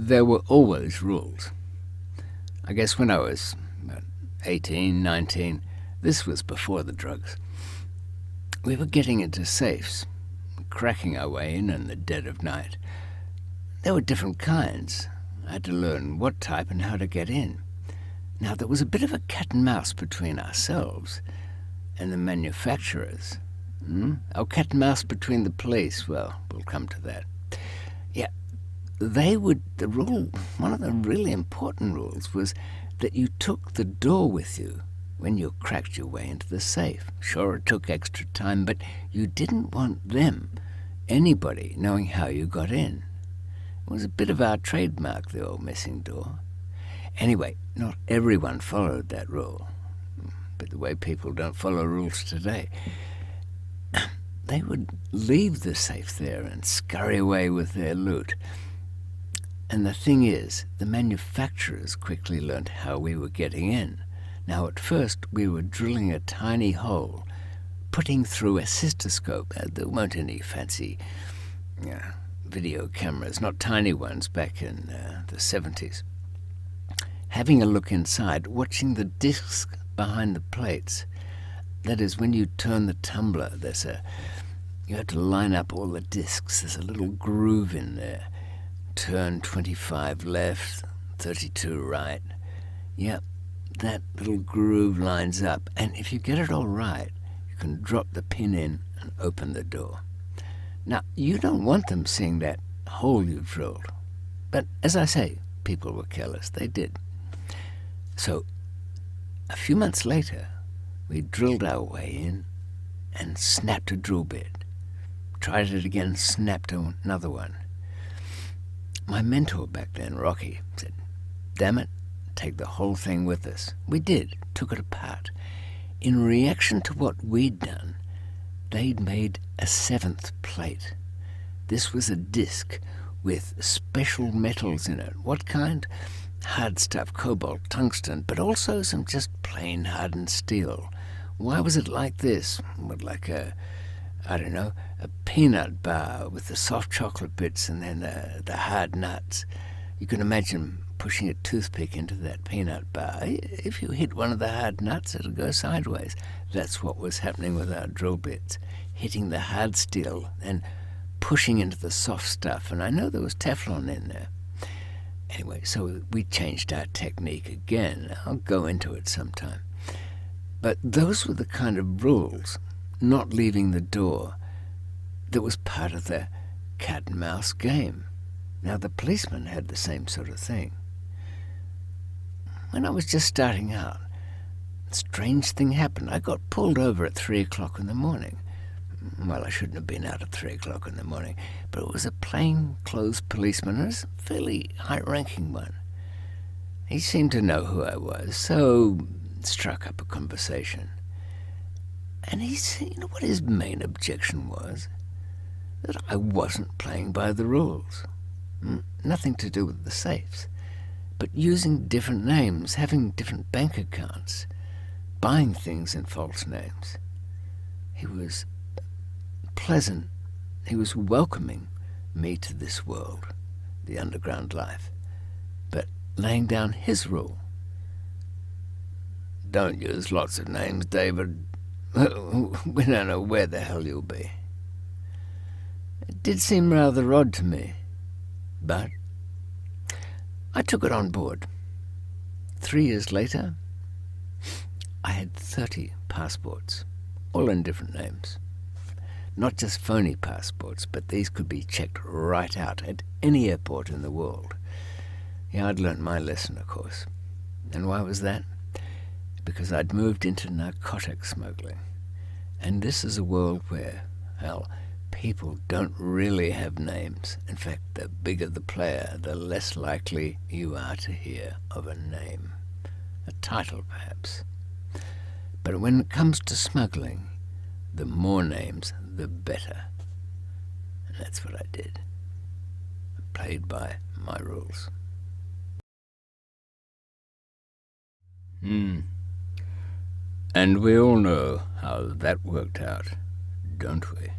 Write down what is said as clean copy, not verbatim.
there were always rules. I guess when I was 18, 19, this was before the drugs, we were getting into safes, cracking our way in the dead of night. There were different kinds. I had to learn what type and how to get in. Now, there was a bit of a cat and mouse between ourselves and the manufacturers. Our cat and mouse between the police, well, we'll come to that. Yeah, one of the really important rules was that you took the door with you when you cracked your way into the safe. Sure, it took extra time, but you didn't want anybody knowing how you got in. It was a bit of our trademark, the old missing door. Anyway, not everyone followed that rule, but the way people don't follow rules today. They would leave the safe there and scurry away with their loot. And the thing is, the manufacturers quickly learnt how we were getting in. Now, at first, we were drilling a tiny hole, putting through a cystoscope. There weren't any fancy video cameras, not tiny ones back in the 70s. Having a look inside, watching the discs behind the plates. That is, when you turn the tumbler, you have to line up all the discs. There's a little groove in there. Turn 25 left, 32 right. Yep, that little groove lines up. And if you get it all right, you can drop the pin in and open the door. Now, you don't want them seeing that hole you've drilled. But as I say, people were careless. They did. So, a few months later, we drilled our way in and snapped a drill bit. Tried it again, snapped another one. My mentor back then, Rocky, said, "Damn it, take the whole thing with us." We did, took it apart. In reaction to what we'd done, they'd made a 7th plate. This was a disc with special metals in it. What kind? Hard stuff, cobalt, tungsten, but also some just plain hardened steel. Why was it like this? Like a peanut bar with the soft chocolate bits and then the hard nuts. You can imagine pushing a toothpick into that peanut bar. If you hit one of the hard nuts, it'll go sideways. That's what was happening with our drill bits. Hitting the hard steel and pushing into the soft stuff. And I know there was Teflon in there. Anyway, so we changed our technique again. I'll go into it sometime. But those were the kind of rules, not leaving the door, that was part of the cat and mouse game. Now, the policeman had the same sort of thing. When I was just starting out, a strange thing happened. I got pulled over at 3 o'clock in the morning. Well, I shouldn't have been out at 3 o'clock in the morning, but it was a plain-clothes policeman, a fairly high-ranking one. He seemed to know who I was, so struck up a conversation. And he said, you know what his main objection was? That I wasn't playing by the rules. Nothing to do with the safes, but using different names, having different bank accounts, buying things in false names. He was pleasant. He was welcoming me to this world, the underground life, but laying down his rule. Don't use lots of names, David. We don't know where the hell you'll be. It did seem rather odd to me, but I took it on board. 3 years later, I had 30 passports, all in different names. Not just phony passports, but these could be checked right out at any airport in the world. Yeah, I'd learnt my lesson, of course. And why was that? Because I'd moved into narcotic smuggling. And this is a world where, hell, people don't really have names. In fact, the bigger the player, the less likely you are to hear of a name. A title, perhaps. But when it comes to smuggling, the more names, the better. And that's what I did. I played by my rules. And we all know how that worked out, don't we?